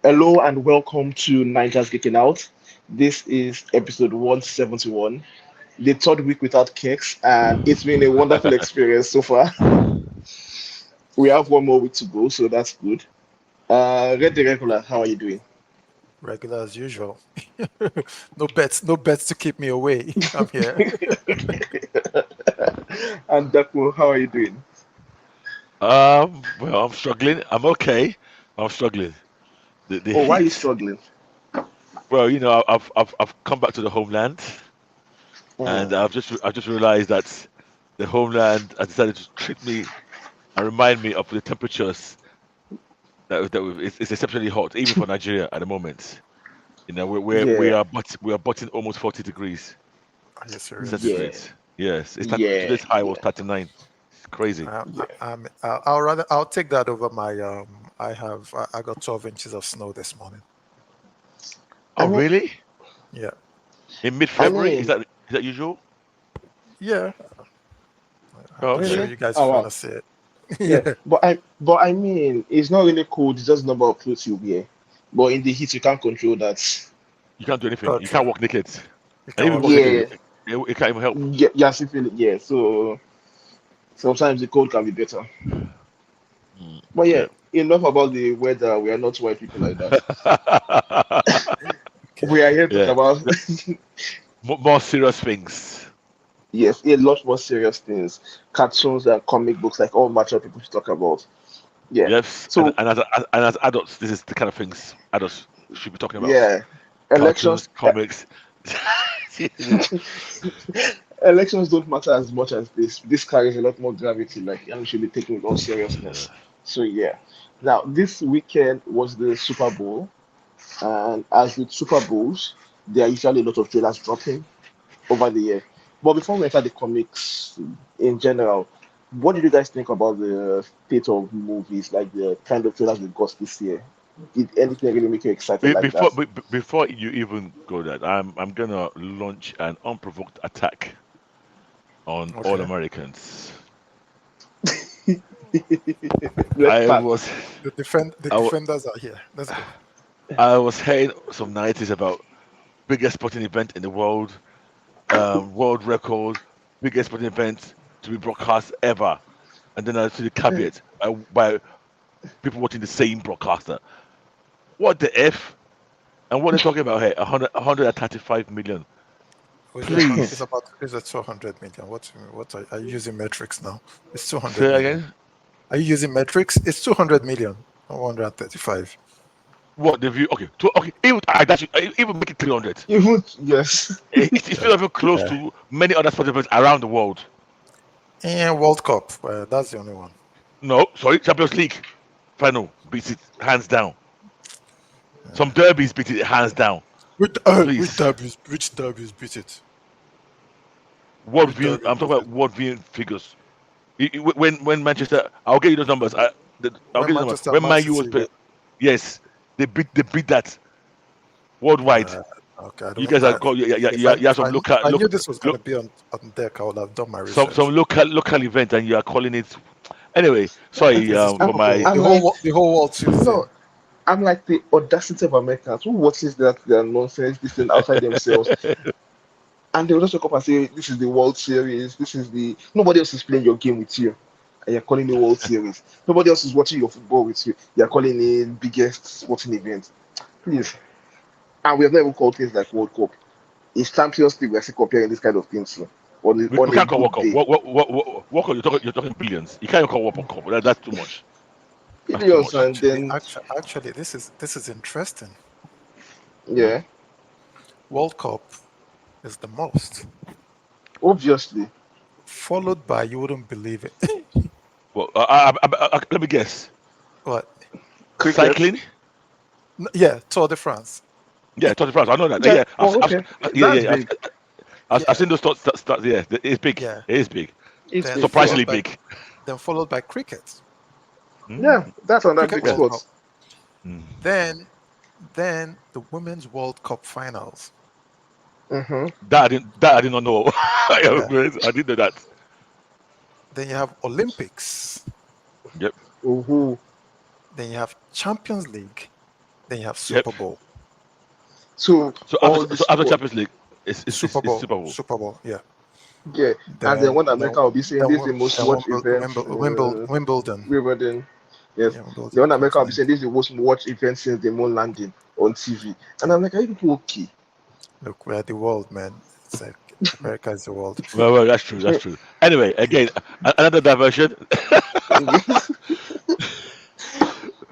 Hello and welcome to Naija's Geeking Out. This is episode 171, the third week without cakes, and it's been a wonderful experience so far. We have one more week to go, so that's good. Red the Regular, how are you doing? Regular as usual. No bets to keep me away. I'm here. And Deadpool, how are you doing? Well, I'm struggling. I'm okay. I'm struggling. The Oh, why are you heat. struggling? Well, I've come back to the homeland, Mm, and I've just realized that the homeland has decided to treat me and remind me of the temperatures it's exceptionally hot, even for Nigeria at the moment. We yeah, are butting almost 40 degrees Are you serious? yeah, centigrade. Yes, yeah, today's high was yeah, 39. It's crazy. yeah. I'll take that over my I got 12 inches of snow this morning. I Oh, mean, really? Yeah. In I mid-February? Is mean, that usual? Yeah. Oh, I'm sure okay. really? you guys Oh want wow. to see it. Yeah, Yeah. but I mean, it's not really cold. It's just the number of clothes you wear. But in the heat, you can't control that. You can't do anything. Oh, You can't true. walk naked. You And can even walk walk naked, naked. Yeah, it can't even help. yeah, yeah, still feel it. Yeah, so sometimes the cold can be better. But yeah, Okay. enough about the weather. We are not white people like that. Okay. We are here to talk Yeah. about Yeah. More serious things. yes, a lot more serious things, cartoons and comic books, like all mature people should talk about. Yeah. Yes. And So and as adults, this is the kind of things adults should be talking about. yeah, Cartoons, elections. comics. Elections don't matter as much as this. This carries a lot more gravity, like, and we should be taken with all seriousness. So yeah. Now this weekend was the Super Bowl, and as with Super Bowls, there are usually a lot of trailers dropping over the year. But before we enter the comics in general, what did you guys think about the state of movies, like the kind of trailers we got this year? Did anything really make you excited like Before that? before you even go that, I'm gonna launch an unprovoked attack on all Okay. Americans. Let's I start. was The I, wa- defenders are here. Let's go. I was hearing some narratives about biggest sporting event in the world, world record, biggest sporting event to be broadcast ever. And then I see the caveat by people watching the same broadcaster. What the F? And what they're talking about here, 135 million. Please, It's a 200 million. What are you using metrics now? It's 200 say million. again. Are you using metrics? It's 200 million. Not 135. What the view? Okay, okay. Even even make it 300. Even yes. It's still even close Yeah. to many other sporting events around the world. And World Cup. That's the only one. No, sorry, Champions League final beats it hands down. Some Uh, derbies beat it hands down. Please, Which derbies beat it? world Which viewing. derby I'm talking beat about it? world viewing figures. When Manchester, I'll get you those numbers. I'll When get you the numbers. Manchester and When Man Man U was City play, were. yes, they beat that worldwide. Uh, okay, I You don't. guys are called. Yeah, yeah, yeah. You have some If I knew this was gonna be on deck, I would have done my some research. local event, and you are calling it. Anyway, sorry This is I'm, for my. I'm like, the whole world tunes no, in. I'm like the audacity of Americans who watches that their nonsense, this thing outside themselves, and they'll just wake up and say, "This is the World Series. This is the nobody else is playing your game with you, and you're calling the World Series. Nobody else is watching your football with you. You're calling it biggest sporting event. Please." And we have never called things like World Cup. It's Champions League. We're still comparing this kind of things to We on a can't call good World Cup. day. World Cup. You're talking billions. You can't call World Cup. That's too much. That's too Billions, much. and then Actually, this is interesting. Hmm? yeah, World Cup is the most, obviously followed by you wouldn't believe it. Well, let me guess. What? cricket. Cycling. Yeah, Tour de France. Yeah, Tour de France. I know that. Yeah. Yeah, Oh, okay. yeah, That's yeah. big. I've Yeah, seen those start. Yeah, it's big. yeah. It is big. It's Then big. Yeah. Surprisingly followed by big. cricket. Yeah. Mm, That's another Cricket big yeah. World Cup. sport. Mm. Then the Women's World Cup finals. Mm-hmm. That I did not know. Yeah. I didn't know that. Then you have Olympics. Yep. Ooh. then you have Champions League, then you have Yep. Super Bowl. So So all the after sport, Champions League, Super it's Bowl, Super Bowl. Super Bowl, yeah. yeah. And then Then when then America will be saying then this is the most watched event, Wimbledon. Wimbledon, yes. Yeah, The Wimbledon one comes America will be saying ninth. this is the most watched event since the moon landing on TV. And Yeah. I'm like, are you people okay? Look, we're the world, man. It's like America is the world. Well, that's true. That's true. Anyway, again, another diversion. Yes.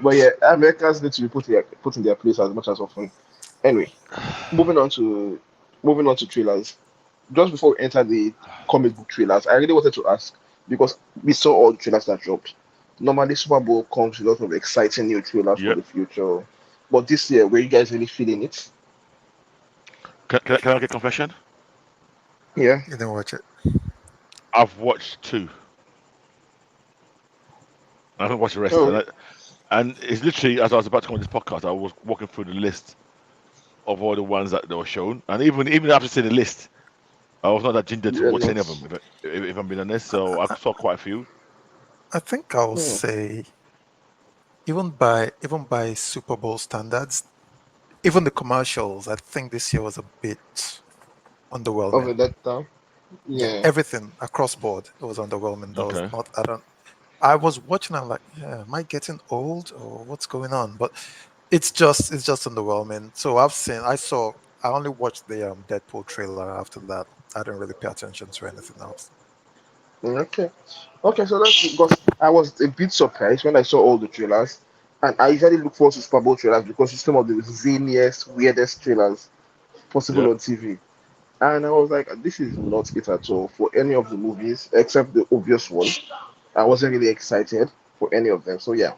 But yeah, Americans need to be put in their place as much as often. Anyway, moving on to moving on to trailers. Just before we enter the comic book trailers, I really wanted to ask because we saw all the trailers that dropped. Normally, Super Bowl comes with a lot of exciting new trailers for Yep. the future. But this year, were you guys really feeling it? Can I get confession? Yeah. You didn't watch it. I've watched two. I haven't watched the rest, Oh, and it's literally as I was about to come on this podcast, I was walking through the list of all the ones that they were shown, and even after seeing the list, I was not that ginger to you're watch any not. of them. If I'm being honest, so I saw quite a few. I think I will Hmm. say even by Super Bowl standards, even the commercials, I think this year was a bit Of a underwhelming. letdown. Yeah, Yeah. everything across board, it was underwhelming. That was Okay. not. I don't. I was watching. I'm like, yeah, am I getting old or what's going on? But it's just underwhelming. So I only watched the Deadpool trailer. After that, I didn't really pay attention to anything else. Okay. Okay, so that's because I was a bit surprised when I saw all the trailers. And I usually look forward to Super Bowl trailers because it's some of the zaniest, weirdest trailers possible Yep. on TV. And I was like, this is not it at all for any of the movies except the obvious one. I wasn't really excited for any of them. So yeah.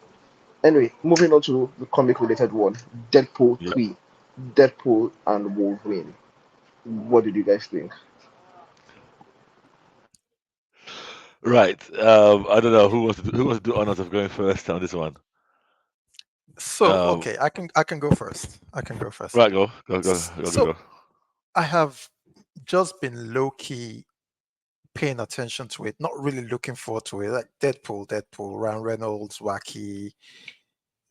Anyway, moving on to the comic related one, Deadpool Yep. 3, Deadpool and Wolverine. What did you guys think? Right. I don't know who wants to do honors of going first on this one. So Um, okay, I can go first. I can go first. right. Go. So I have just been low key paying attention to it, not really looking forward to it. Like Deadpool, Ryan Reynolds, wacky.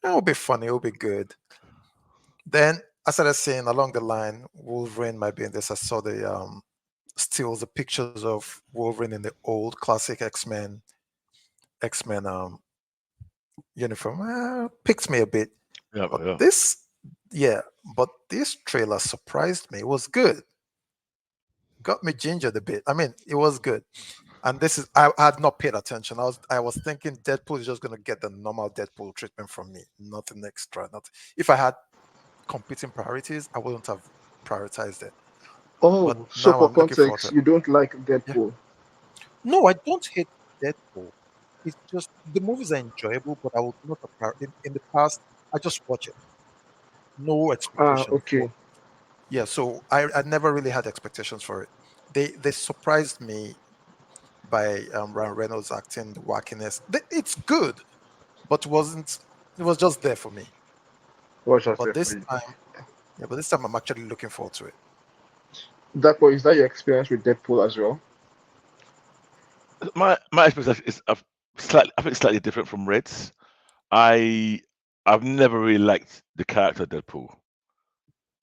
It'll be funny, it'll be good. Then I started saying along the line, Wolverine might be in this. I saw the stills, the pictures of Wolverine in the old classic X Men uniform. Picked me a bit, Yeah. but Yeah. this trailer surprised me. It was good, got me gingered a bit. I mean, it was good. And this is I had not paid attention. I was thinking Deadpool is just gonna get the normal Deadpool treatment from me, nothing extra. Not if I had competing priorities, I wouldn't have prioritized it. But Oh, so now for I'm looking forward to context, it. you don't like Yeah. Deadpool. No, I don't hate Deadpool. It's just the movies are enjoyable, but I would not have in the past. I just watch it, no Ah, expectation for. okay. Yeah, so I never really had expectations for it. They surprised me by Ryan Reynolds acting, the wackiness. It's good, but wasn't it was just there for me. Watch out But there for this you. time, yeah, but this time I'm actually looking forward to it. That boy, is that your experience with Deadpool as well? My experience is I think slightly different from Red's. I I've never really liked the character Deadpool.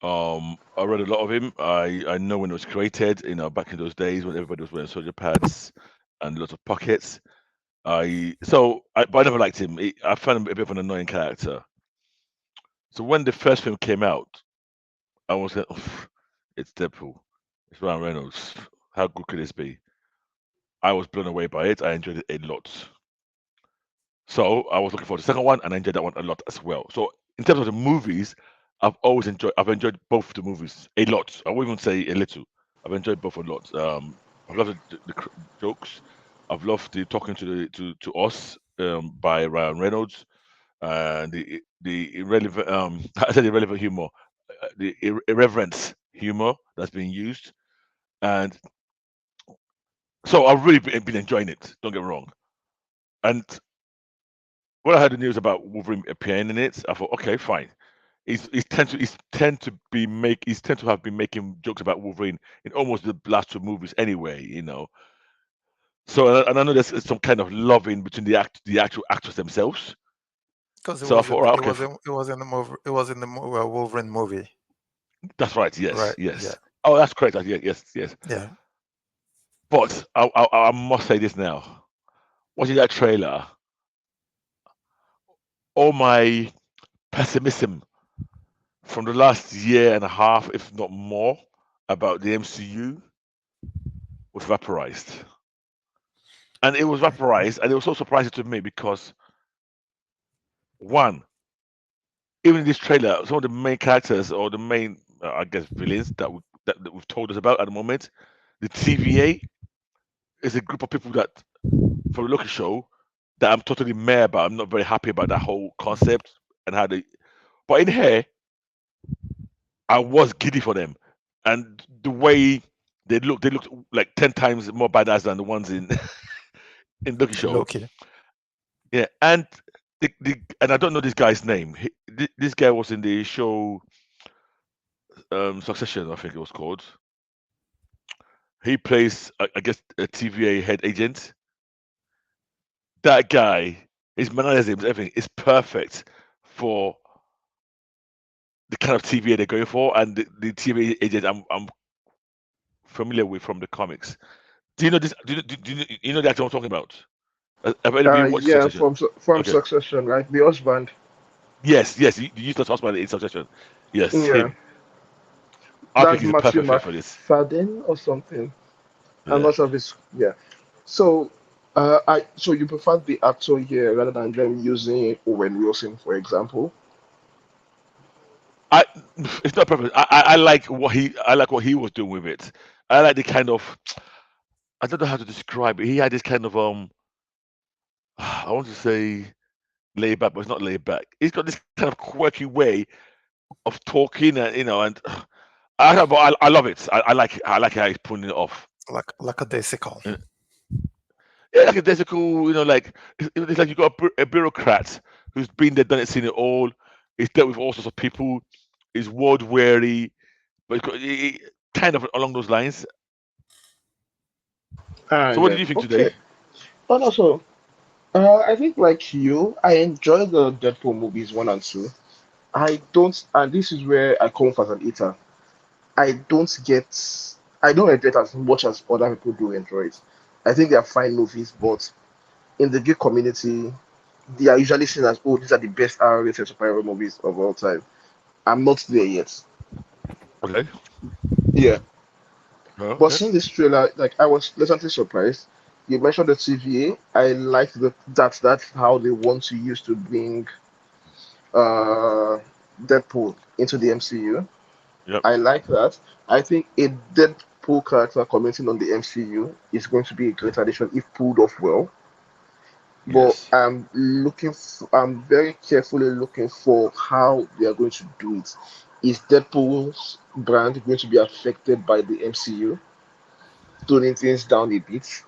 I read a lot of him. I know when it was created, back in those days when everybody was wearing soldier pads and lots of pockets. But I never liked him. I found him a bit of an annoying character. So when the first film came out, I was like, "Oof, it's Deadpool. It's Ryan Reynolds. How good could this be?" I was blown away by it. I enjoyed it a lot. So I was looking for the second one, and I enjoyed that one a lot as well. So in terms of the movies, I've enjoyed both the movies a lot. I won't even say a little. I've enjoyed both a lot. I've loved the jokes. I've loved the talking to us by Ryan Reynolds and the irrelevant I said irrelevant humor, the irreverence humor that's being used, and so I've really been enjoying it. Don't get me wrong. And when I heard the news about Wolverine appearing in it, I thought, okay, fine. He's tend to have been making jokes about Wolverine in almost the last two movies anyway. So and I know there's some kind of loving between the actual actors themselves. Because So I thought, all right, okay, it was in the Wolverine movie, that's right. Yes, right? Yeah, yes. Oh, that's correct. Yeah, yes, yes. yeah. But I must say this now. Watching that trailer, all my pessimism from the last year and a half, if not more, about the MCU was vaporized. And it was vaporized, and it was so surprising to me because one, even in this trailer, some of the main characters or the main, I guess, villains that we've told us about at the moment, the TVA is a group of people that, for the local show, that I'm totally mad about. I'm not very happy about that whole concept and how they. But in here, I was giddy for them, and the way they looked like 10 times more badass than the ones in in Loki And show. Loki. Yeah, and and I don't know this guy's name. This guy was in the show Succession, I think it was called. He plays, I guess, a TVA head agent. That guy, his mannerisms, everything is perfect for the kind of TVA they're going for, and the TVA agent I'm familiar with from the comics. Do you know this? Do you know the actor I'm talking about? Have any of you watched Yeah, Succession? from Okay. Succession, right? The husband. Yes, yes. You used to talk about it in Succession. Yes, Yeah, him. I think that's he's a Matthew perfect fit for this. McFadden or something. I'm Yeah. not sure if it's yeah. So, so you prefer the actor here rather than them using Owen Wilson, for example? I it's not perfect. I like what he was doing with it. I like the kind of I don't know how to describe it. He had this kind of I want to say laid back, but it's not laid back. He's got this kind of quirky way of talking, and and I love it. I like how he's pulling it off. Like a Desical. Uh, Yeah, like there's a cool, like it's like you got a bureaucrat who's been there, done it, seen it all. He's dealt with all sorts of people. He's world weary, but kind of along those lines. Ah, So, what yeah. did you think Okay. today? But also, I think like you, I enjoy the Deadpool movies one and two. I don't, and this is where I come off as an eater. I don't get, I don't enjoy it as much as other people do enjoy it. I think they are fine movies, but in the gay community, they are usually seen as, oh, these are the best R-rated superhero movies of all time. I'm not there yet. Okay. Yeah. Oh, But okay. seeing this trailer, like I was pleasantly surprised. You mentioned the TVA. I like that's how they want to use to bring uh Deadpool into the MCU. Yep. I like that. I think a Deadpool character commenting on the MCU is going to be a great addition if pulled off well. But Yes. I'm very carefully looking for how they are going to do it. Is Deadpool's brand going to be affected by the MCU, toning things down a bit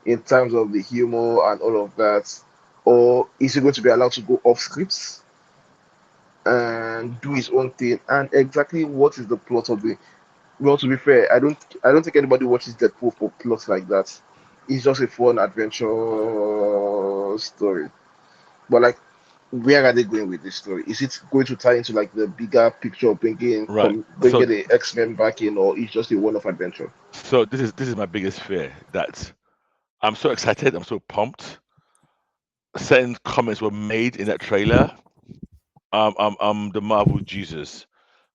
in terms of the humor and all of that? Or is he going to be allowed to go off scripts and do his own thing? And exactly what is the plot of the well, to be fair, I don't think anybody watches Deadpool for plots like that. It's just a fun adventure story. But like, where are they going with this story? Is it going to tie into like the bigger picture of Right. bringing the X-Men back in, or it's just a one-off adventure? So this is my biggest fear that I'm so excited. I'm so pumped. Certain comments were made in that trailer. I'm the Marvel Jesus.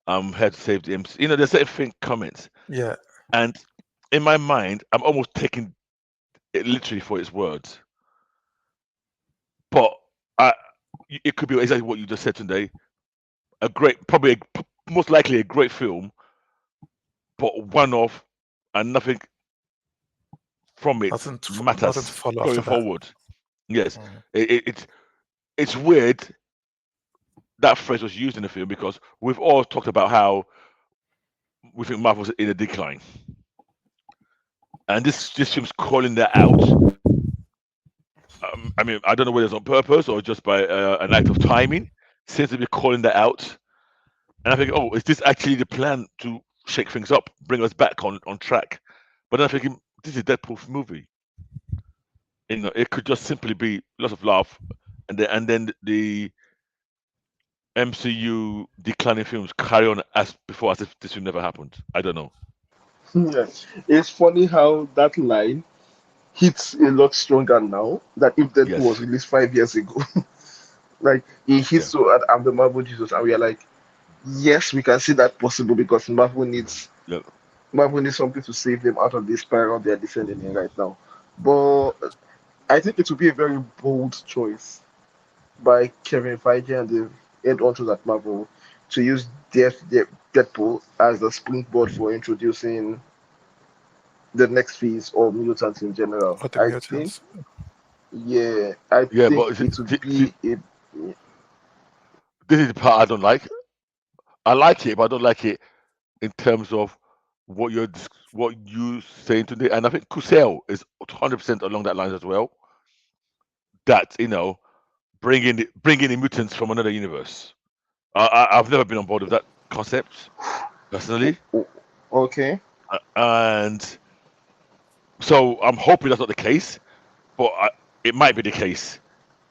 I'm here to save the MC. There's certain comments, Yeah, and in my mind, I'm almost taking it literally for its words. But I, it could be exactly what you just said today. A great, probably, most likely a great film, but one off, and nothing from it nothing to matters follow going after that. forward. Yes, Mm. it's weird that phrase was used in the film because we've all talked about how we think Marvel's in a decline, and this film's calling that out. I mean, I don't know whether it's on purpose or just by an act of timing. Seems to be calling that out, and I think, oh, is this actually the plan to shake things up, bring us back on track? But then I'm thinking, this is a Deadpool movie. It could just simply be lots of laugh, and then the MCU declining films carry on as before, as if this would never happened. I don't know. Yeah. It's funny how that line hits a lot stronger now than if Deadpool was Yes. released 5 years ago. Like it hits Yeah. so hard, I'm the Marvel Jesus, and we are like, yes, we can see that possible because Yeah. Marvel needs something to save them out of this spiral they're descending in right now. But I think it would be a very bold choice by Kevin Feige and the head honchos at Marvel to use Deadpool as the springboard for introducing the next phase of mutants in general. or the I think, mutants. yeah, I Yeah, think but it would be a this is the part I don't like. I like it, but I don't like it in terms of what you saying today. And I think Kusel is 100% along that lines as well. That bringing in mutants from another universe. I've never been on board with that concept personally, okay. and so I'm hoping that's not the case. But it might be the case,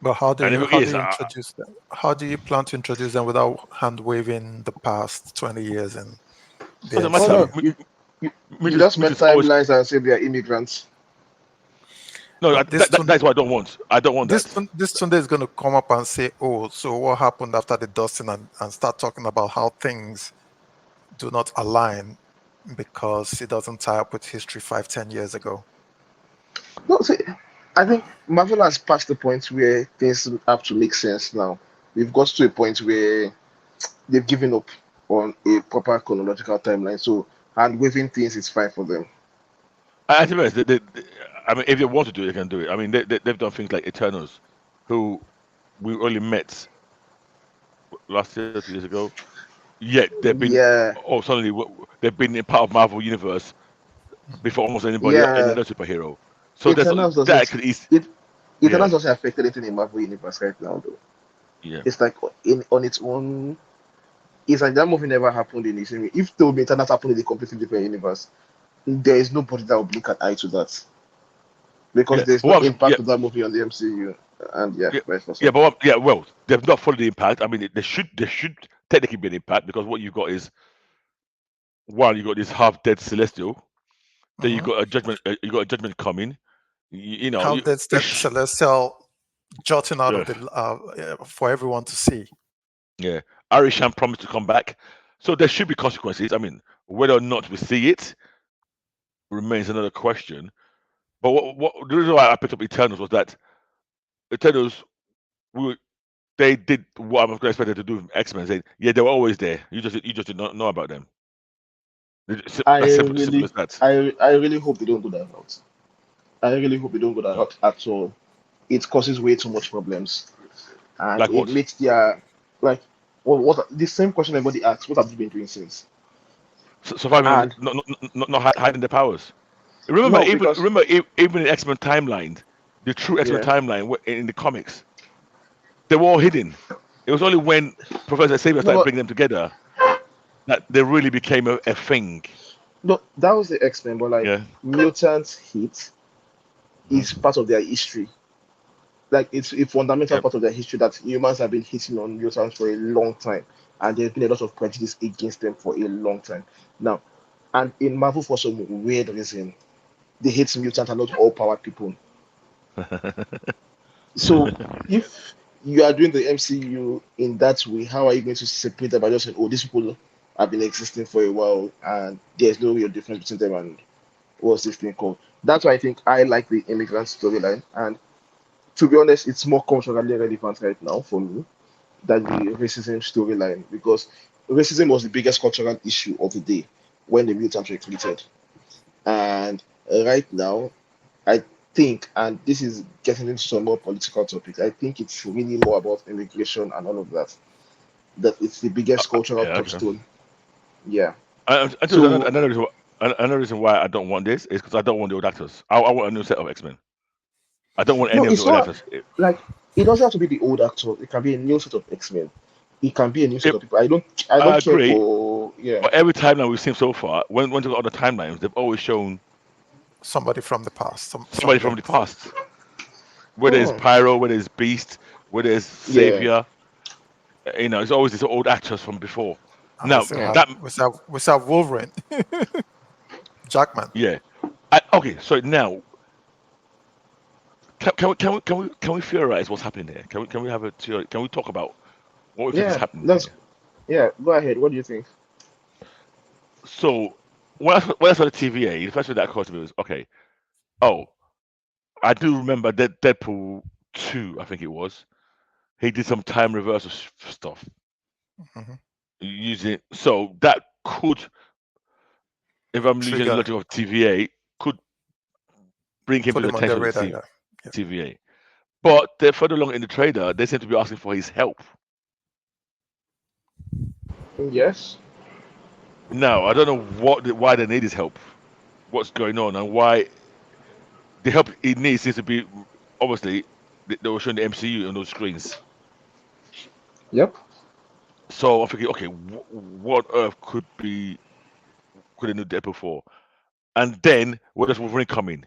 But and if it how do is, you introduce them? How do you plan to introduce them without hand waving the past 20 years in the doesn't Oh matter. no, MCU? you just met Mutants always. timelines and say they are immigrants. No, But that's what I don't want. I don't want that. This Sunday is going to come up and say, "Oh, so what happened after the dusting?" And start talking about how things do not align because it doesn't tie up with history 5, 10 years ago. No, see, I think Marvel has passed the point where things have to make sense now. We've got to a point where they've given up on a proper chronological timeline. So hand waving things is fine for them. To be honest, I mean, if they want to do it, they can do it. I mean, they've done things like Eternals, who we only met last year, 2 years ago. Yet they've been, Yeah, oh, suddenly they've been a part of Marvel universe Mhm. before almost anybody, any yeah. other superhero. So Eternals that doesn't could ease. it Yeah, Eternals doesn't affect anything in Marvel universe right now though. yeah, It's like in on its own. It's like that movie never happened in the same. If the Eternals happened in a completely different universe, there is nobody that will blink an eye to that because yeah. there's But no yeah, impact of that movie on the MCU, and yeah, yeah, vice yeah. versa. Yeah. Well, they've not followed the impact. I mean, there should technically be an impact because what you've got is one, you got this half dead Celestial. Then you Mhm. got a judgment. You got a judgment coming. You know, How that's that celestial jutting out yeah, of the for everyone to see. yeah. Arishan promised to come back, so there should be consequences. I mean, whether or not we see it remains another question. But what the reason why I picked up Eternals was that Eternals, we were- they did what I'm expected to do with X-Men. Saying, yeah, they were always there. You just did not know about them. I That's simple really, as that. I really hope they don't go that route. I really hope they don't go that Uh, route at all. It causes way too much problems, and like it what? makes their like, well, what the same question everybody asks: What have you been doing since? Surviving on And not hiding their powers. Remember, no, even because remember, even in X Men timeline, the true X Men yeah, timeline in the comics, they were all hidden. It was only when Professor Xavier no, started bringing them together that they really became a thing. no, that was the X-Men, but like Yeah. mutant heat is Hmm. part of their history. Like it's a fundamental Yep. part of their history that humans have been hitting on mutants for a long time, and there's been a lot of prejudice against them for a long time now. And in Marvel, for some weird reason, they hate mutants and not all powered people. So if you are doing the MCU in that way, how are you going to separate them by just saying, "Oh, these people have been existing for a while, and there's no real difference between them and what's this thing called?" That's why I think I like the immigrant storyline, and to be honest, it's more culturally relevant right now for me than the racism storyline because racism was the biggest cultural issue of the day when the mutants were created. And right now, I think, and this is getting into some more political topics, I think it's really more about immigration and all of that. That it's the biggest cultural Yeah. Okay. touchstone. Yeah. I just So another reason why I don't want this is because I don't want the old actors. I want a new set of X Men. I don't want no, any of the it's old not actors. like it doesn't have to be the old actor. It can be a new set of X-Men. It can be a new set If, of people. I don't I care agree, for yeah. but every timeline we've seen so far, when to other timelines, they've always shown Somebody from the past, somebody some from the dead. past. Whether it's Hmm. Pyro, whether it's Beast, where there's Yeah, Savior. It's always these old actors from before. And we Now still yeah, have that we still have Wolverine, Jackman. yeah. Okay, so now can we theorize what's happening here? Can we have a theory? Can we talk about what we think is yeah. happening Let's here? yeah. Go ahead. What do you think? So when I saw the TVA, the first thing that occurred to me was okay. Oh, I do remember that Deadpool 2, I think it was. He did some time reversal stuff Hmm. using. So that could, if I'm using the Trigger, logic of TVA, could bring him to put the him on the attention of radar. the Yeah, yeah. TVA. But they're further along in the trailer, they seem to be asking for his help. Yes. Now, I don't know why they need his help, what's going on, and why the help he needs seems to be obviously they were showing the MCU on those screens. Yep. So I'm thinking, okay, what on earth could a new Deadpool for? And then where does Wolverine come in?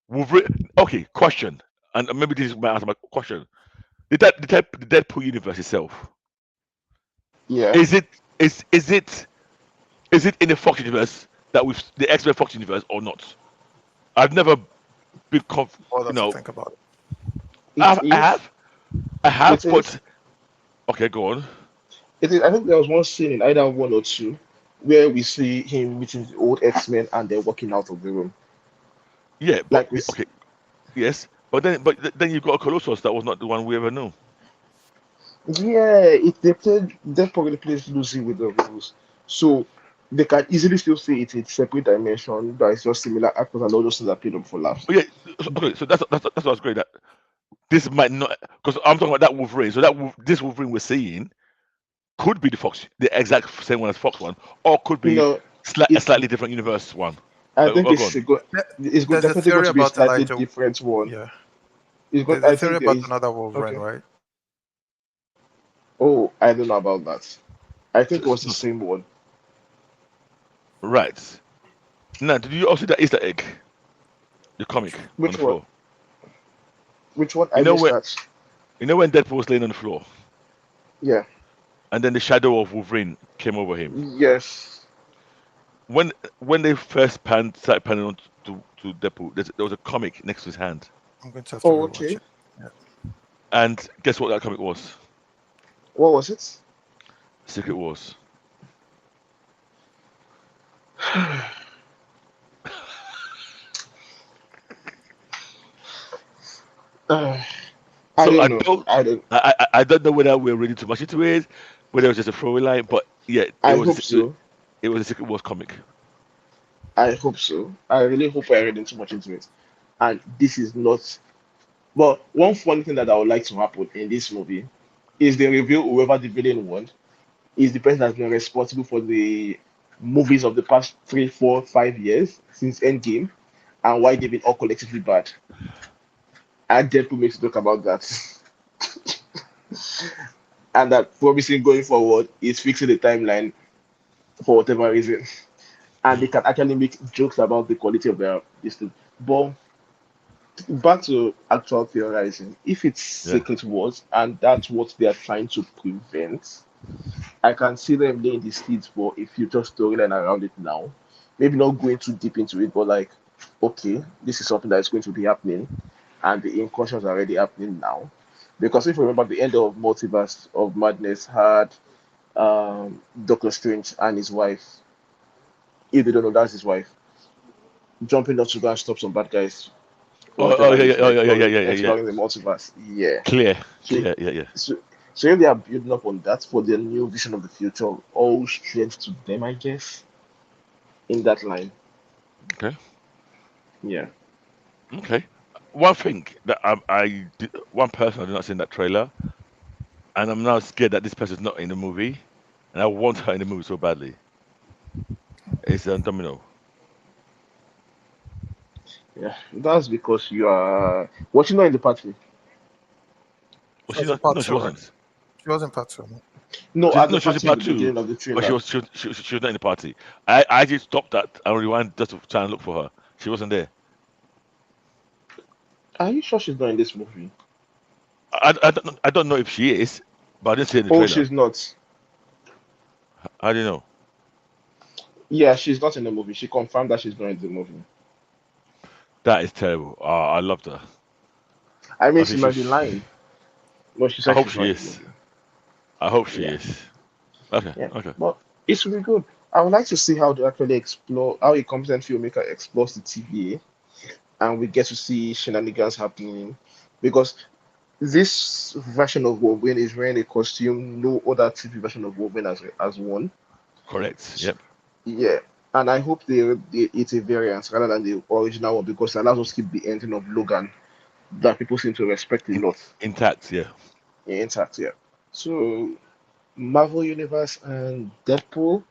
Wolverine. Okay, question, and maybe this might answer my question. The Deadpool universe itself, Yeah. is it is it in the Fox universe that with the X Men Fox universe or not? I've never been What you else to know think about? It I is. have I have It is. but okay, go on. It is. I think there was one scene in either one or two where we see him meeting the old X-Men and they're walking out of the room. Yeah, but Like we. okay, yes, but then you've got a Colossus that was not the one we ever knew. Yeah, they played. They probably plays loosely with the rules, so they can easily still say it's a separate dimension that is just similar actors and all those things that played up for laughs. But yeah, okay, so that's what's great. That this might not, because I'm talking about that Wolverine. So this Wolverine we're seeing could be the exact same one as Fox one, or could be No, a it's. slightly different universe one. I think Go it's on. a good. There- There's a Definitely going theory to be a about slightly Elijah. different one. Yeah, It's good. there's a I theory think there about is. another Wolverine, Okay. right? Oh, I don't know about that. I So, think it was the same one. right now, did you also see that Easter egg, the comic on the Which one? floor? Which one? You I know missed where that. when Deadpool was laying on the floor, Yeah. and then the shadow of Wolverine came over him. Yes. When they first started panning on to Deadpool, there was a comic next to his hand, I'm going to have to Oh, rewatch okay. it. Yeah. and guess what that comic was? What was it? Secret Wars. Uh, I So don't know. I don't. I don't know whether we're reading too much into it, whether it was just a throwaway line, but yeah, I hope so. it was a Secret Wars comic. I hope so. I really hope I read too much into it. And this is not. But one funny thing that I would like to happen in this movie is they reveal whoever the villain was is the person that's been responsible for the movies of the past 3, 4, 5 years since Endgame and why they've been all collectively bad. And Deadpool makes a talk about that. And that promising going forward is fixing the timeline for whatever reason. And they can actually make jokes about the quality of their this thing. But back to actual theorizing, if it's Yeah. secret wars and that's what they are trying to prevent, I can see them laying the seeds for a future storyline around it now. Maybe not going too deep into it, but like, okay, this is something that is going to be happening, and the incursions are already happening now. Because if you remember, the end of Multiverse of Madness had Doctor Strange and his wife, if they don't know that's his wife, jumping up to go and stop some bad guys for Oh whatever yeah, yeah, reason, oh yeah, yeah, yeah, yeah, yeah. exploring the multiverse. Yeah. Clear, So, clear, yeah, yeah. so if they are building up on that for their new vision of the future, all strength to them, I guess, in that line. Okay, Yeah. okay. One thing that one person I did not see in that trailer, and I'm now scared that this person's not in the movie, and I want her in the movie so badly. Is Domino. Yeah. That's because you are watching not in the party. Was She she was in not? part No, she two, right? wasn't. She was in part two. No? No, at the No, she was in party in part the two, beginning of the but trailer. she was not in the party. I just stopped that and rewind just to try and look for her. She wasn't there. Are you sure she's not in this movie? I don't know if she is, but I didn't see it in the Oh, trailer. she's not. How do you know? Yeah, she's not in the movie. She confirmed that she's not in the movie. That is terrible. I loved her. I mean, I she think might be lying, but she I said hope she's she not in the is. movie. I hope she Yeah, is. Okay, yeah. okay. But it should be good. I would like to see how they actually explore how a competent filmmaker explores the TVA, and we get to see shenanigans happening because this version of Wolverine is wearing a costume no other TV version of Wolverine has worn. Correct. So, Yep. yeah, and I hope it's a variant rather than the original one because it allows us to keep the ending of Logan that people seem to respect a In, lot intact. Yeah. intact. Yeah. So Marvel Universe and Deadpool.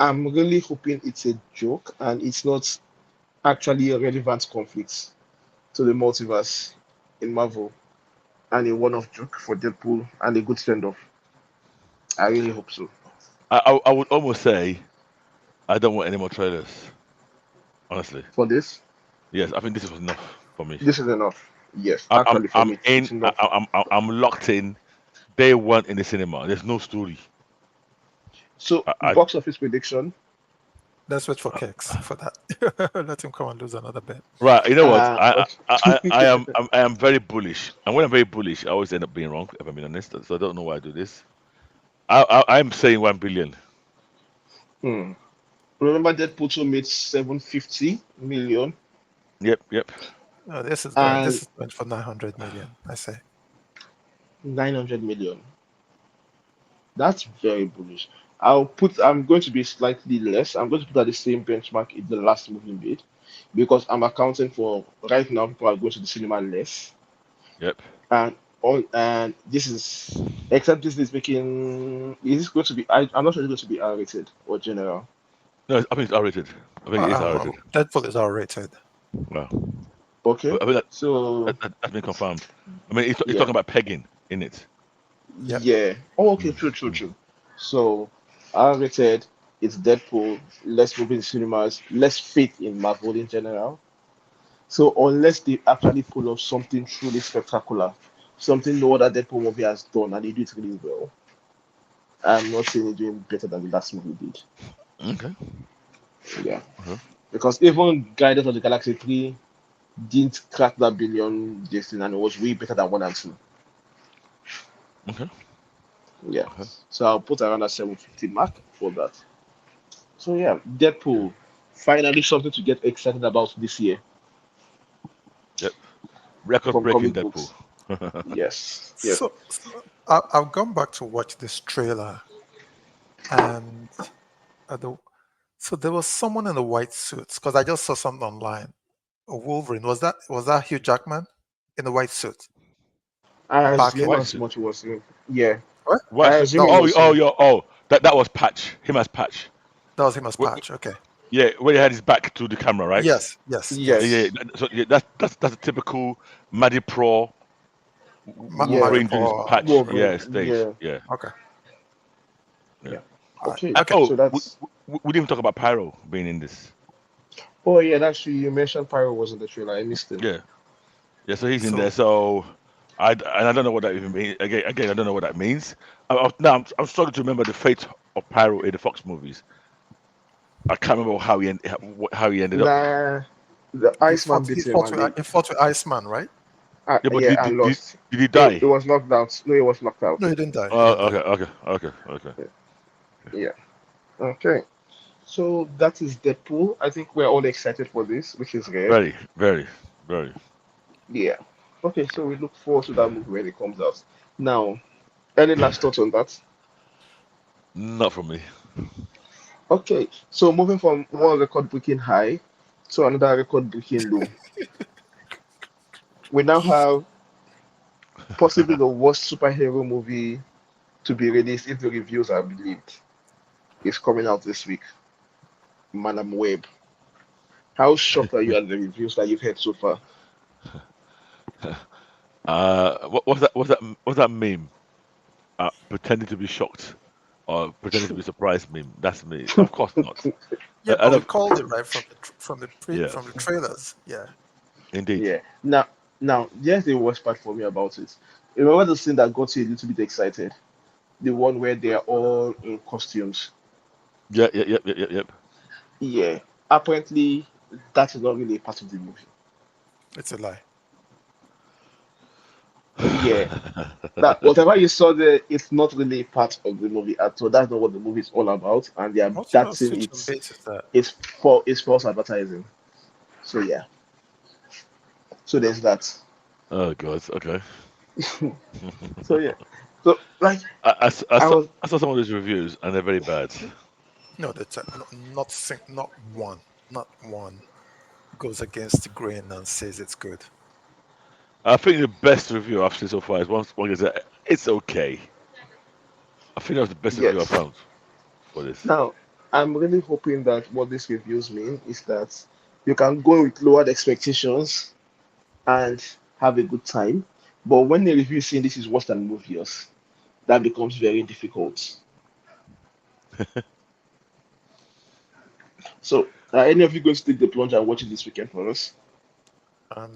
I'm really hoping it's a joke and it's not actually a relevant conflict to the multiverse in Marvel and a one-off joke for Deadpool and a good send-off. I really hope so. I would almost say I don't want any more trailers. Honestly. For this, Yes. I think this was enough for me. this is enough. Yes, actually, for I'm me, it's in. enough. I'm locked in. Day one in the cinema. There's no story. So, I box office prediction. Let's wait for Kex for that. Let him come and lose another bet. right. You know what? Okay. I am very bullish, and when I'm very bullish, I always end up being wrong. If I'm being honest, so I don't know why I do this. I'm saying 1 billion. Hmm. Remember, Deadpool 2 made 750 million, Yep. Yep. No, and this is going for 900 million. I say. 900 million. That's very bullish. I'm going to be slightly less. I'm going to put at the same benchmark in the last movie made because I'm accounting for right now people are going to the cinema less. Yep. And all and this is except this is making is this going to be I'm not sure it's going to be R-rated or general. No, I think it's R-rated. I think it is R-rated. Deadpool is R-rated. Wow. Okay. I mean So that's been confirmed. I mean, it's yeah. talking about pegging in it. Yep. Yeah. Oh, okay, Mm, true, true, mm. true. So R-rated, it's Deadpool, less movie in cinemas, less faith in Marvel in general. So unless they actually pull off something truly spectacular, something no other Deadpool movie has done, and they do it really well, I'm not saying they're doing better than the last movie did. Okay. Yeah, Okay. because even Guardians of the Galaxy 3 didn't crack that billion this thing, and it was way better than 1 and 2. Okay. Yeah, Okay. so I'll put around that 750 mark for that. So yeah, Deadpool, finally something to get excited about this year Yep. Record from breaking comic Deadpool. books. Yes, yes. I've gone back to watch this trailer, and the, so there was someone in a white suit because I just saw something online. A Wolverine was that Hugh Jackman in a white suit? I Back assume in White as suit. much was him. Yeah, what? White I suit. assume it No, Oh, was oh, him. yo, oh. That was Patch. Him as Patch. that was him as Wh- Patch. Okay. Yeah, where he had his back to the camera, right? Yes, yes, yes. Yeah. Yes, So yeah, that's a typical Maddie Pro yeah. Wolverine doing his Madripoor. patch. Wolverine. Yeah, stage. Yeah, Yeah, Okay. yeah. yeah. All right. Okay, And, Okay. oh, so that's. we didn't even talk about Pyro being in this. Oh yeah, that's true. You mentioned Pyro was in the trailer. I missed him. Yeah, yeah. So he's in there. So So I don't know what that even means. Again, I don't know what that means. Now I'm struggling to remember the fate of Pyro in the Fox movies. I can't remember how he ended up. Nah, the he Iceman fought he beat him, fought and with they. Iceman, right? Yeah, but Yeah, and lost. did he It die? was knocked out. No, it was knocked out. No, he didn't die. He Oh, didn't die. okay. Yeah. Okay. So that is Deadpool. I think we're all excited for this, which is rare. Very, very, very. Yeah. Okay, so we look forward to that movie when it comes out. Now, any last thoughts on that? Not for me. Okay, so moving from one record-breaking high to another record-breaking low. We now have possibly the worst superhero movie to be released if the reviews are believed. Is coming out this week. Madame Webb. How shocked are you at the reviews that you've heard so far? What's that? What's that meme? Pretending to be shocked or pretending to be surprised meme. That's me. Of course not. Yeah, I but we don't. called it right Yeah, from the trailers. Yeah. indeed. Yeah. Now, here's the worst part for me about it. remember the scene that got you a little bit excited? The one where they're all in costumes. Yeah, yeah, yep, yep, yep, yep. Yeah. Apparently, that is not really a part of the movie. It's a lie. Yeah. That whatever you saw there, it's not really a part of the movie at all. That's not what the movie is all about. And yeah, What sort that of scene switch on base is that? it's false advertising. So yeah. So there's that. Oh God. Okay. So yeah. So like I I saw was I saw some of those reviews and they're very bad. No, that's not one, not one goes against the grain and says it's good. I think the best review I've seen so far is one is that it's okay. I think that was the best review I yes. found for this. Now I'm really hoping that what these reviews mean is that you can go with lowered expectations and have a good time. But when the review is saying this is worse than movies, that becomes very difficult. So, are any of you going to take the plunge and watch it this weekend for us?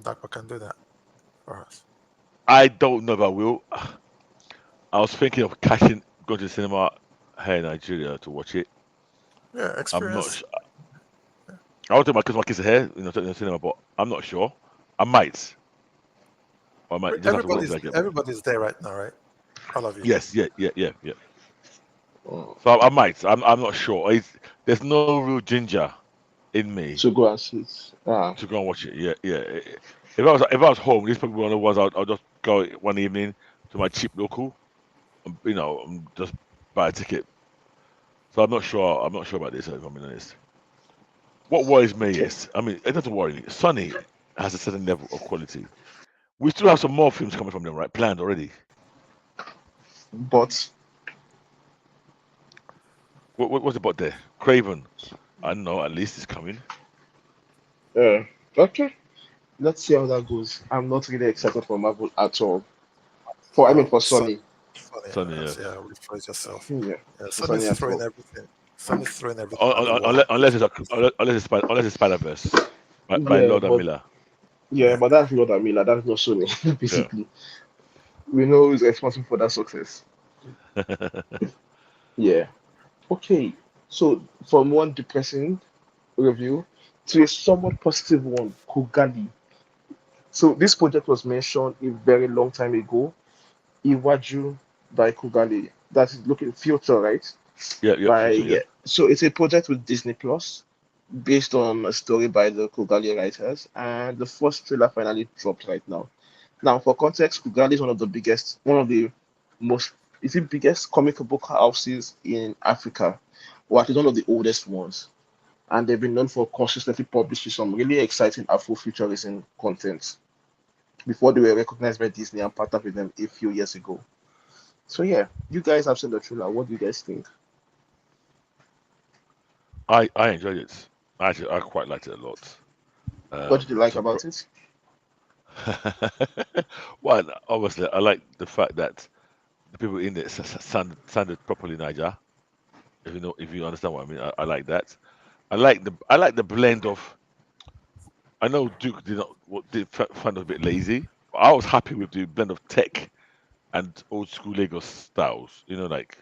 That we can do that for us. I don't know if I will. I was thinking of catching going to the cinema here in Nigeria to watch it. Yeah, I'm not. experience. I will take my kids are here, take them to the cinema, but I'm not sure. I might. Or I might just have to wait until I get back. Everybody's there right now, right? All of you. Yes, yeah, yeah, yeah, yeah. Oh, So I might. I'm not sure. There's no real ginger in me to go and see it. Ah, to go and watch it. Yeah, yeah. If I was home, this probably one of the ones I'll just go one evening to my cheap local, and just buy a ticket. So I'm not sure. I'm not sure about this. If I'm being honest. What worries me okay. is, I mean, it doesn't worry me. Sunny has a certain level of quality. We still have some more films coming from them, right? Planned already. But What's about there? Craven. I don't know. At least it's coming. uh, okay, let's see how that goes. I'm not really excited for Marvel at all. For Son, Sony. funny, Sunny, yeah. yeah, rephrase yourself. Yeah, Yeah, for Sony at all. Sun is throwing everything at the Unless, wall. unless it's unless it's Spider Verse by Yeah, Lord and but Miller. yeah, Yeah, but that's not Amila. That's not Sony. Yeah. Basically, we know who's responsible for that success. Yeah. Okay. So from one depressing review to a somewhat positive one, Kugali. So this project was mentioned a very long time ago. Iwaju by Kugali. That is looking future, right? Yeah, yeah, By future, yeah. yeah. So it's a project with Disney Plus based on a story by the Kugali writers, and the first trailer finally dropped right now. Now, for context, Kugali is one of the most, is it biggest comic book houses in Africa, or at least one of the oldest ones. And they've been known for consistently publishing some really exciting Afrofuturism content before they were recognized by Disney and partnered with them a few years ago. So yeah, you guys have seen the trailer. What do you guys think? I enjoyed it. Actually, I quite liked it a lot. What did you like So, about it? well, obviously, I like the fact that the people in it sounded properly Naija. If you understand what I mean, I like that. I like the blend of. I know Duke did not find it a bit lazy. But I was happy with the blend of tech and old school Lagos styles. Like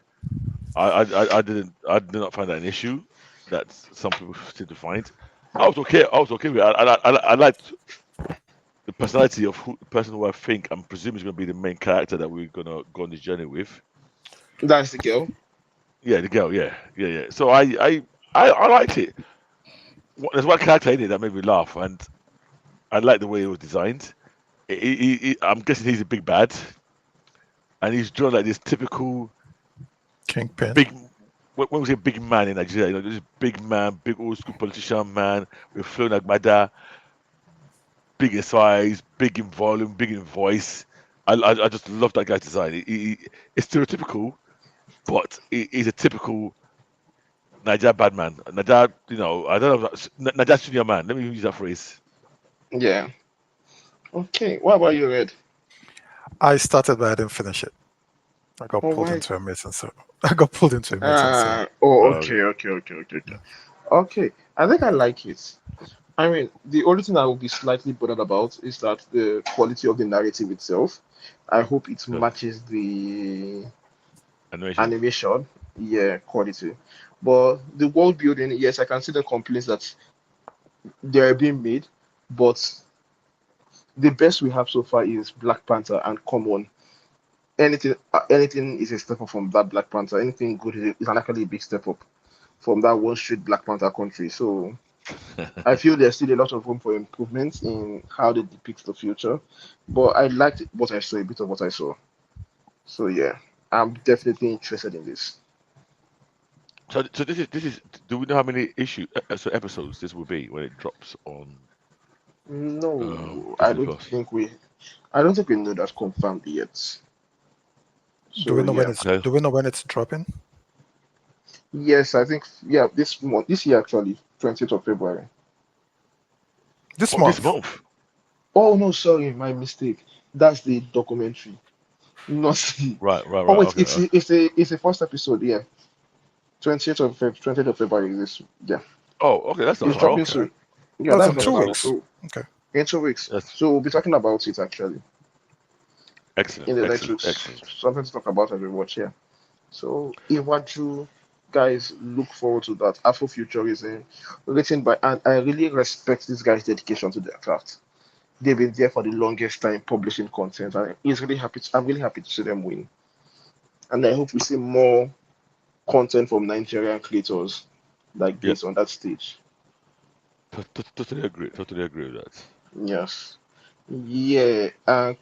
I did not find that an issue that some people seem to find. I was okay with it. I liked the personality of the person who I think I'm presuming is going to be the main character that we're going to go on this journey with. That's the girl. Yeah, the girl. Yeah, yeah, yeah. So I liked it. There's one character in it that made me laugh, and I like the way it was designed. I'm guessing he's a big bad, and he's drawn like this typical Kingpin. big. When we say big man in Nigeria, this big man, big old school politician man with flowing agbada, big in size, big in volume, big in voice. I just love that guy's design. It's stereotypical, but he's a typical Niger bad man. Niger, I don't know. Niger senior man. Let me use that phrase. Yeah. Okay. What about you, Red? I started, but I didn't finish it. I got All pulled right. into a meeting, so I got pulled into a meeting. So Oh, Uh, okay, okay, okay, okay, okay. Okay, I think I like it. I mean, the only thing I will be slightly bothered about is that the quality of the narrative itself. I hope it Good. matches the Animation. animation, yeah, quality. But the world building, yes, I can see the complaints that they are being made, but the best we have so far is Black Panther, and come on, anything is a step up from that Black Panther. Anything good is actually a big step up from that one street Black Panther country. So I feel there's still a lot of room for improvement in how they depict the future, but I liked what I saw, a bit of what I saw. So yeah, I'm definitely interested in this. So this is. Do we know how many so episodes this will be when it drops on No, I Disney don't Plus? think I don't think we know that confirmed yet. Do we So know when yeah, it's Okay. do we know when it's dropping? yes, I think yeah, this year actually, 20th of February. This Oh, this month. month. Oh no, sorry, my mistake. That's the documentary, not the. Right, right, Oh right. wait, Okay, okay. it's a first episode. Yeah, 20th of February. This yeah, Oh, okay. That's not it's far dropping off. Okay. soon. Yeah, That's that's in not Okay, two far. cool. weeks. So Okay. in 2 weeks, That's so we'll be talking about it actually excellent, in the next excellent, weeks. excellent. Something to talk about as we watch here. So Iwaju, guys, look forward to that. Afrofuturism, written by, and I really respect this guy's dedication to their craft. They've been there for the longest time publishing content, and I'm really happy to see them win. And I hope we see more content from Nigerian creators like Yep. this on that stage. Totally agree. Totally agree with that. Yes. Yeah.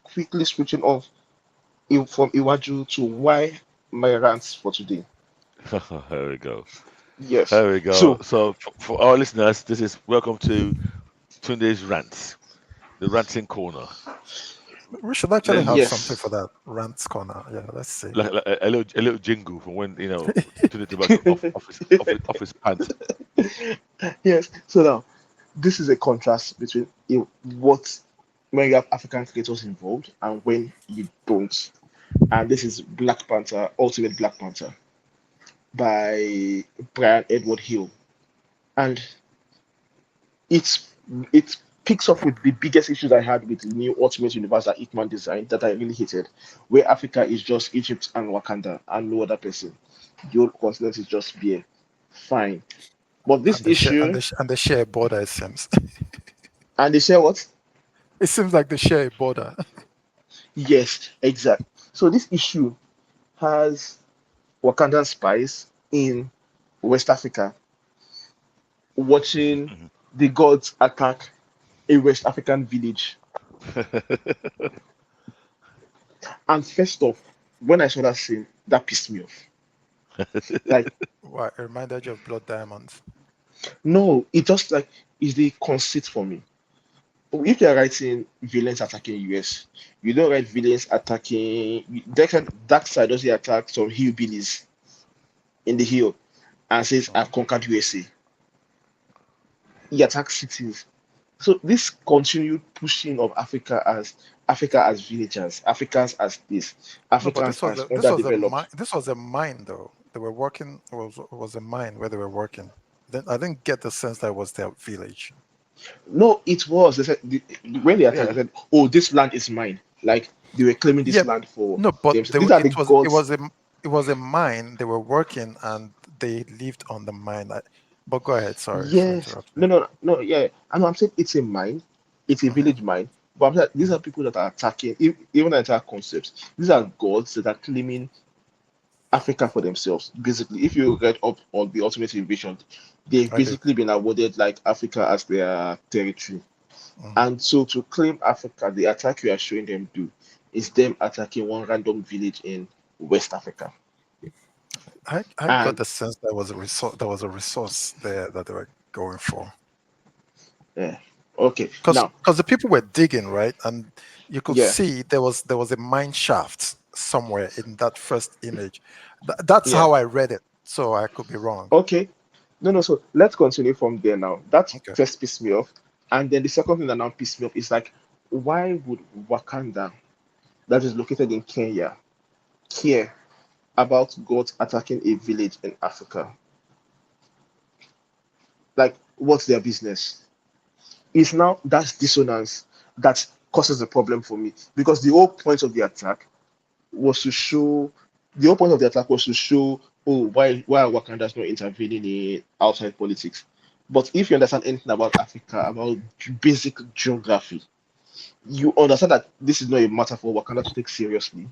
Quickly switching off from Iwaju to why my rants for today. There we go. Yes. There we go. So So for our listeners, this is welcome to Tunde's rants, the ranting corner. We should actually Let's have something yes. for that rant corner. Yeah, let's see. like a little jingle from when Tunde's about to off his pants. Yes. So now this is a contrast between what when you have African creators involved and when you don't. And this is Black Panther, Ultimate Black Panther by Brian Edward Hill. And it's it picks up with the biggest issues I had with the new Ultimate Universe that Hickman designed that I really hated, where Africa is just Egypt and Wakanda and no other person. The whole continent is just beer. Fine. But this And they share issue, and they share a border, it seems. and they share what? It seems like they share a border. Yes, exact. So this issue has Wakandan spies in West Africa watching Mhm. the gods attack a West African village. And first off, when I saw that scene, that pissed me off. Like, Why, it reminded you of Blood Diamonds. no, it just like is the conceit for me. If you're writing villains attacking US, you don't write villains attacking dark side doesn't attack some hillbillies in the hill and says I've conquered USA. He attacks cities. So this continued pushing of Africa as villagers, Africans as this, No, but Africans as underdeveloped. this was a mine though. They were working. It was a mine where they were working. Then I didn't get the sense that it was their village. No, it was. They said when they attacked, they Yeah, said, "Oh, this land is mine." Like they were claiming this Yeah, land for no, but themselves. These are the gods. it was a mine. They were working and they lived on the mine. But go ahead. Sorry for Yes. interrupting. No. Yeah. And I'm saying it's a mine. It's a Hmm. village mine. But I'm saying these Hmm. are people that are attacking, even the entire concepts. These are gods that are claiming Africa for themselves. Basically, if you read up on the Ultimate Invasion, they've I did. basically been awarded like Africa as their territory. Hmm. And so to claim Africa, the attack you are showing them do is them attacking one random village in West Africa. I got And the sense there was a resource. There was a resource there that they were going for. yeah, okay. Because Now, the people were digging, right, and you could yeah, see there was a mine shaft somewhere in that first image. That's yeah. how I read it. So I could be wrong. Okay. No. So let's continue from there now. That Okay. first pissed me off. And then the second thing that now pissed me off is like, why would Wakanda, that is located in Kenya, care about gods attacking a village in Africa? Like, what's their business? It's now that's dissonance that causes the problem for me because the whole point of the attack was to show the whole point of the attack was to show, oh, why are Wakanda's not intervening in outside politics. But if you understand anything about Africa, about basic geography, you understand that this is not a matter for Wakanda to take seriously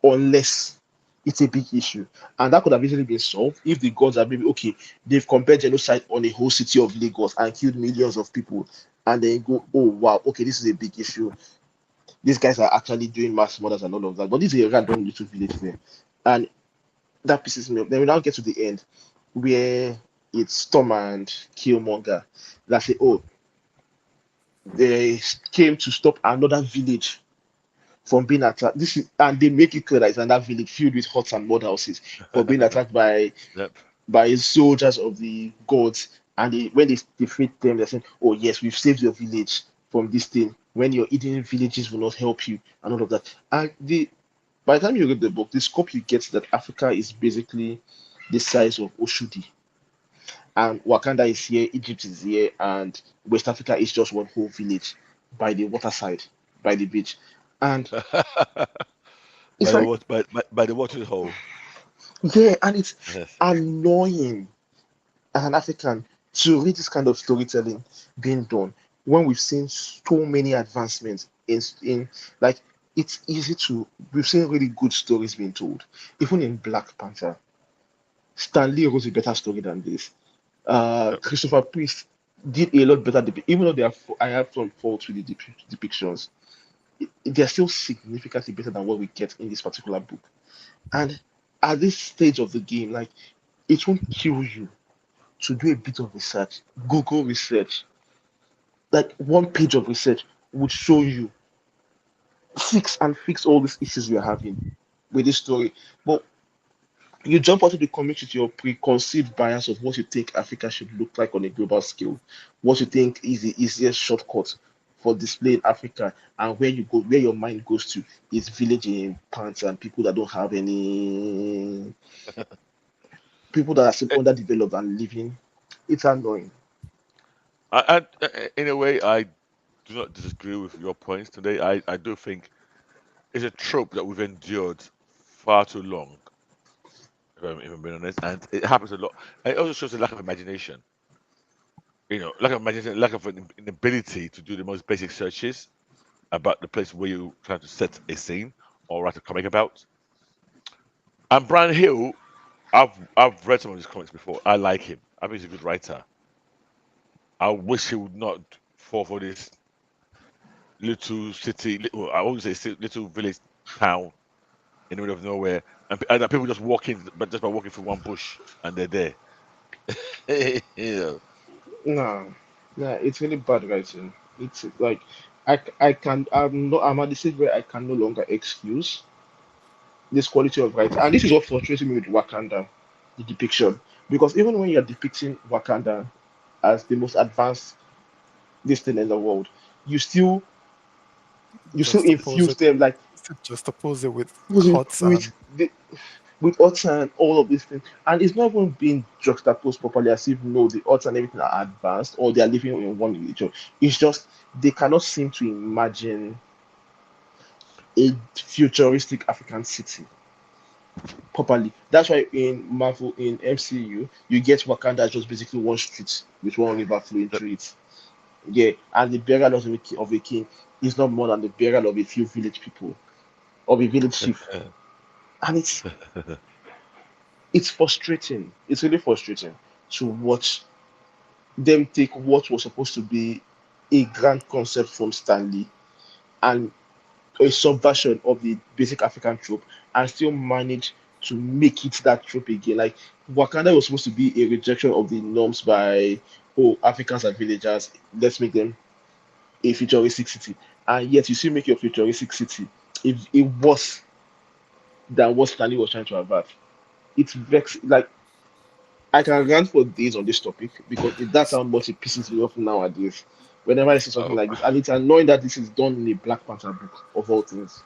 unless it's a big issue. And that could have easily been solved if the gods are maybe okay, they've compared genocide on a whole city of Lagos and killed millions of people, and then you go, oh wow, okay, this is a big issue. These guys are actually doing mass murders and all of that. But this is a random little village there. And that pisses me off. Then we now get to the end where it's Storm and Killmonger that say, oh, they came to stop another village from being attacked. This is, and they make it clear that it's another village filled with huts and mud houses for being attacked Yep. by soldiers of the gods. And when they defeat them, they're saying, oh yes, we've saved your village from this thing. When your eating villages will not help you, and all of that. And by the time you read the book, the scope you get that Africa is basically the size of Oshudi. And Wakanda is here, Egypt is here, and West Africa is just one whole village by the waterside, by the beach. And by it's the like, water, by the watering hole. yeah, and it's Yes. annoying as an African to read this kind of storytelling being done when we've seen so many advancements in like it's easy to we've seen really good stories being told. Even in Black Panther, Stan Lee wrote a better story than this. Yep. Christopher Priest did a lot better, even though I have some faults with the depictions. They're still significantly better than what we get in this particular book. And at this stage of the game, like it won't kill you to do a bit of research. Google research, like one page of research would show you fix all these issues you're having with this story. But you jump onto the comics with your preconceived bias of what you think Africa should look like on a global scale, what you think is the easiest shortcut for displaying Africa, and where you go, where your mind goes to is village in pants and people that don't have any, people that are still Eh, underdeveloped and living. It's annoying. in a way, I do not disagree with your points today. I do think it's a trope that we've endured far too long, if I'm being honest, and it happens a lot. And it also shows a lack of imagination. Lack of imagination, lack of an ability to do the most basic searches about the place where you're trying to set a scene or write a comic about. And Brian Hill, I've read some of his comics before. I like him. I think he's a good writer. I wish he would not fall for this little city, little, I always say little village town in the middle of nowhere, and that people just walk in, but just by walking through one bush and they're there. Yeah. No, yeah, it's really bad writing. It's like I'm at the stage where I can no longer excuse this quality of writing. And this is what frustrates me with Wakanda, the depiction. Because even when you're depicting Wakanda as the most advanced this thing in the world, you still you still Just oppose infuse it. them like Just oppose it with with huts with and the with odds and all of these things. And it's not even being juxtaposed properly as if no, the odds and everything are advanced or they are living in one religion. It's just they cannot seem to imagine a futuristic African city properly. That's why in Marvel, in MCU, you get Wakanda just basically one street with one river flowing Yep. through it. Yeah, and the burial of a king is not more than the burial of a few village people, of a village chief. And it's frustrating. It's really frustrating to watch them take what was supposed to be a grand concept from Stanley and a subversion of the basic African trope and still manage to make it that trope again. Like Wakanda was supposed to be a rejection of the norms by oh Africans are villagers, let's make them a futuristic city. And yet you still make your futuristic city it worse than what Stanley was trying to avert. It's vex like I can rant for days on this topic because that's how much it pisses me off nowadays. Whenever I see something Oh, like this, and it's annoying that this is done in a Black Panther book of all things.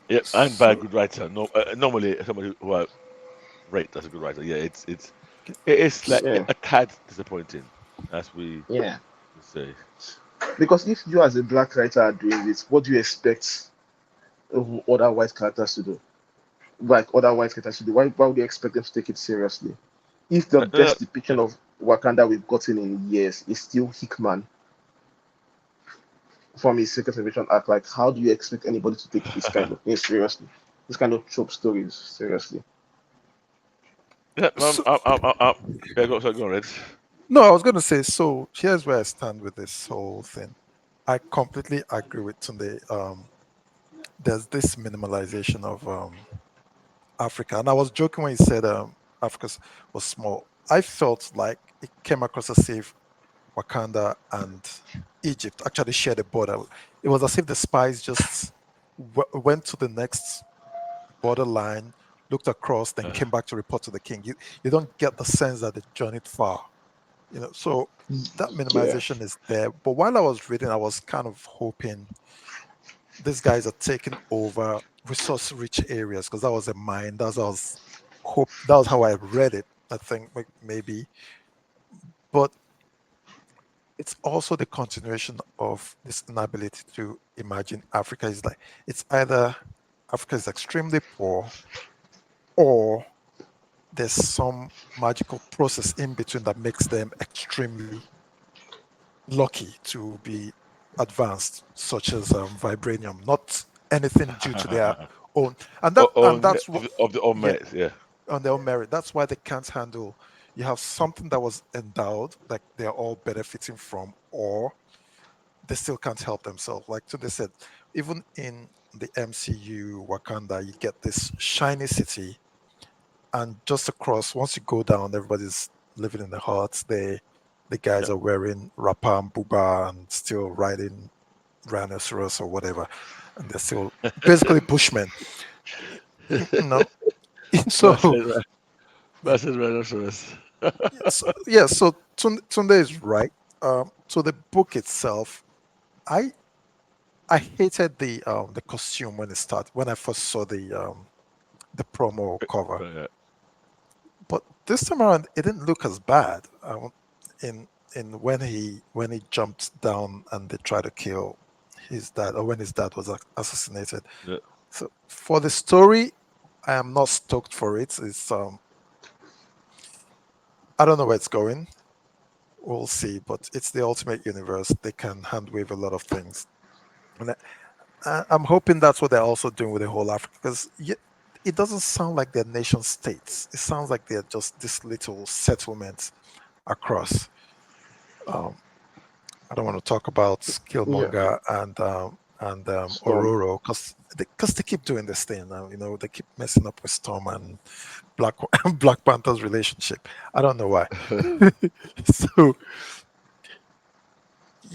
yeah, and by a so good writer. No, normally somebody who I rate as a good writer. Yeah, it is like Yeah, a tad disappointing, as we yeah. say. Because if you as a black writer are doing this, what do you expect other white characters to do? Like other white characters to do? Why would you expect them to take it seriously? If the No, best depiction of Wakanda we've gotten in years is still Hickman from his Secret Invasion arc, like how do you expect anybody to take this kind of thing seriously? This kind of trope stories seriously? yeah, So, yeah, go on, Red. no, I was going to say, so here's where I stand with this whole thing. I completely agree with Tunde. There's this minimalization of Africa. And I was joking when he said Africa was small. I felt like it came across as if Wakanda and Egypt actually shared a border. It was as if the spies just went to the next borderline, looked across, then came back to report to the king. You don't get the sense that they journeyed far. So that Yeah, minimization is there. But while I was reading, I was kind of hoping these guys are taking over resource-rich areas because that was a mine. That was how I read it. I think maybe, but it's also the continuation of this inability to imagine Africa is like it's either Africa is extremely poor or there's some magical process in between that makes them extremely lucky to be advanced, such as vibranium, not anything due to their own. And that's what, Of the old yeah, mates, yeah. on their own merit. That's why they can't handle. You have something that was endowed, like they're all benefiting from, or they still can't help themselves. Like so they said, even in the MCU Wakanda, you get this shiny city, and just across, once you go down, everybody's living in the huts. The Yeah. guys are wearing rapa and buba and still riding rhinoceros or whatever, and they're still basically bushmen. No, so Massive, massive rhinoceros. yeah, so Tunde is right. So the book itself, I I hated the costume when it started when I first saw the promo cover, Yeah. but this time around it didn't look as bad. In in when he jumped down and they tried to kill his dad, or when his dad was assassinated. Yeah. So for the story, I am not stoked for it. It's I don't know where it's going. We'll see, but it's the ultimate universe. They can handwave a lot of things, and I'm hoping that's what they're also doing with the whole Africa, because it doesn't sound like they're nation states. It sounds like they're just this little settlement across. Um, I don't want to talk about yeah. Killmonger and Storm. Ororo because they keep doing this thing now. They keep messing up with Storm and Black Black Panther's relationship. I don't know why. So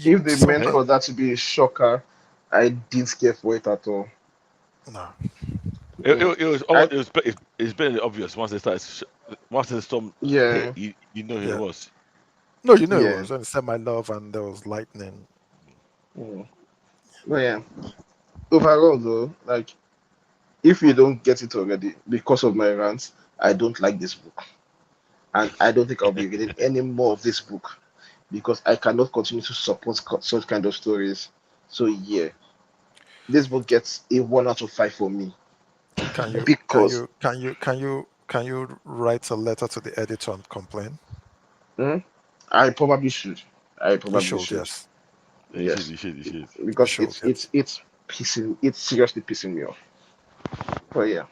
If they meant Hey, something for that to be a shocker, I didn't care for it at all. no. Mm. it was I it's been obvious once they started once the storm hit, yeah, you know who it Yeah. was. No, you know it yeah. was when it said my love and there was lightning. Mm. But yeah, overall though, like if you don't get it already because of my rants, I don't like this book, and I don't think I'll be reading any more of this book because I cannot continue to support such kind of stories. So yeah, this book gets a 1 out of 5 for me Can you can because you can you can you can you write a letter to the editor and complain? mm, I probably should. I You probably should, should. yes. You should, Yes, you should. You because should, yes. it's seriously pissing me off. But yeah,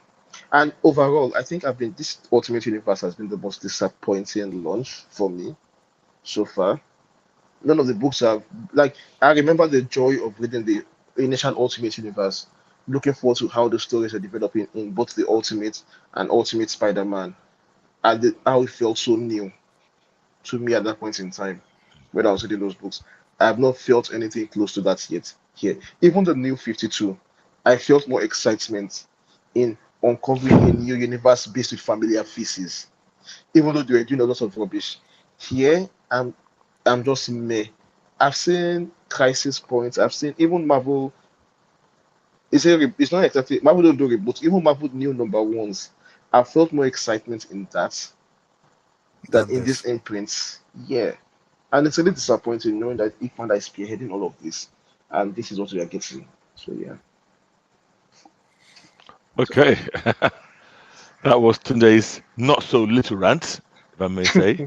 and overall, I think I've been this Ultimate Universe has been the most disappointing launch for me so far. None of the books have like I remember the joy of reading the initial Ultimate Universe, looking forward to how the stories are developing in both the Ultimate and Ultimate Spider-Man, and how it felt so new to me at that point in time when I was reading those books. I have not felt anything close to that yet here. Even the new 52, I felt more excitement in uncovering a new universe based with familiar faces, even though they were doing a lot of rubbish. Here, I'm just meh. I've seen Crisis Points. I've seen even Marvel. It's not exactly Marvel don't do reboots. Even Marvel new number ones. I felt more excitement in that than Than in these this. imprints. Yeah. And it's a little disappointing knowing that Ikman is spearheading all of this, and this is what we are getting. So yeah. Okay. That was today's not so little rant, if I may say.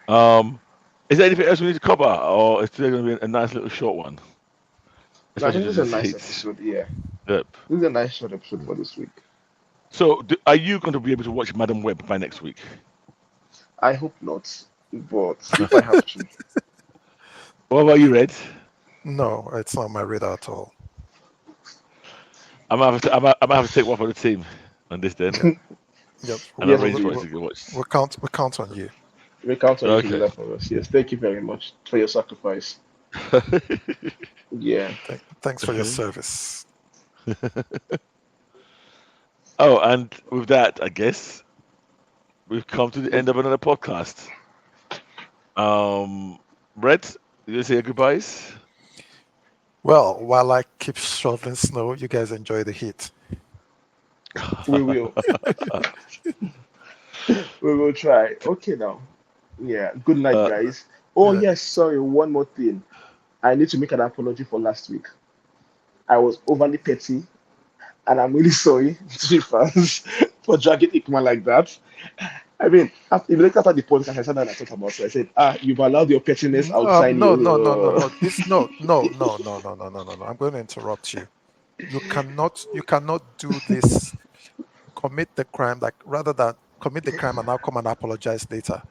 Um, is there anything else we need to cover, or is there going to be a nice little short one, No, I especially think to this is a this nice heat? episode. Yeah, Yep. this is a nice short episode for this week. So, are you going to be able to watch Madame Webb by next week? I hope not, but if I have to, What about you, Red? No, it's not my radar at all. I might have to take one for the team on this then, Yeah, yeah. and yes, arrange for it please. to get watched. We count on you. We count on you to do Okay. that for us. Yes, thank you very much for your sacrifice. Yeah. Thanks for your Okay. service. Oh, and with that, I guess we've come to the end of another podcast. Red, you say your goodbyes? Well, while I keep shoveling snow, you guys enjoy the heat. We will. We will try. Okay now. Yeah. Good night, Uh, guys. Oh Yeah. yes, sorry, one more thing. I need to make an apology for last week. I was overly petty, and I'm really sorry to the fans for dragging Ikman like that. I mean, after the podcast, I sat down and I thought about it. I said, you've allowed your pettiness outside No, you. no, no, no, no. This no, no, no, no, no, no, no, no, no. I'm going to interrupt you. You cannot do this. Commit the crime, like rather than commit the crime and now come and apologize later.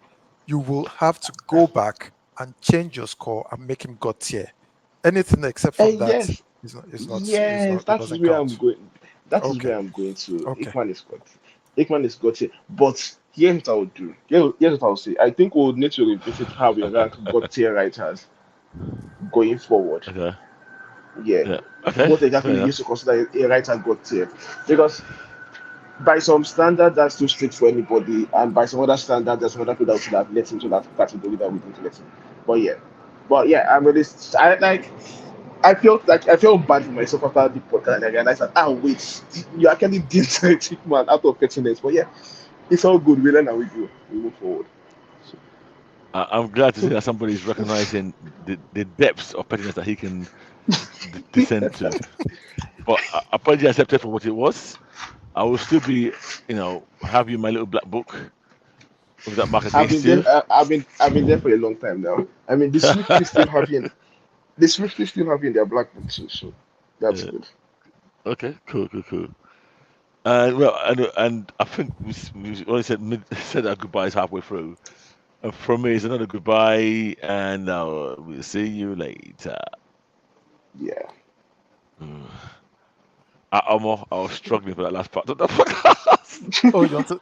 You will have to go back and change your score and make him God tier. Anything except from And that yes, is yes, not it that is doesn't where I'm count. going. That is Okay, where I'm going to. okay. Ikman is got it. But here's what I would do. Here's what I'll say. I think we'll need to revisit how we rank God tier writers going forward. okay. Yeah. Yeah. Okay. What exactly Fair we used to enough. consider a writer God tier. Because by some standard, that's too strict for anybody, and by some other standard, there's some other people that should have let into that category that we didn't let in. But yeah, I'm really, I like, I felt bad for myself after the podcast, and I realized that wait, you actually did take man out of pettiness. But yeah, it's all good. We learn and we do. We move forward. So, I'm glad to see that somebody is recognizing the depths of pettiness that he can descend to. But apology accepted for what it was. I will still be, have you in my little black book with that mark I've been against there. you. I've been there for a long time now. I mean, the Swifties still have you in their black book too. So that's Yeah. good. Okay, cool, cool, cool. And well, and I think we only said our goodbyes halfway through. And from me, it's another goodbye, and we'll see you later. Yeah. Mm. I was struggling for that last part of the podcast. Oh, you want to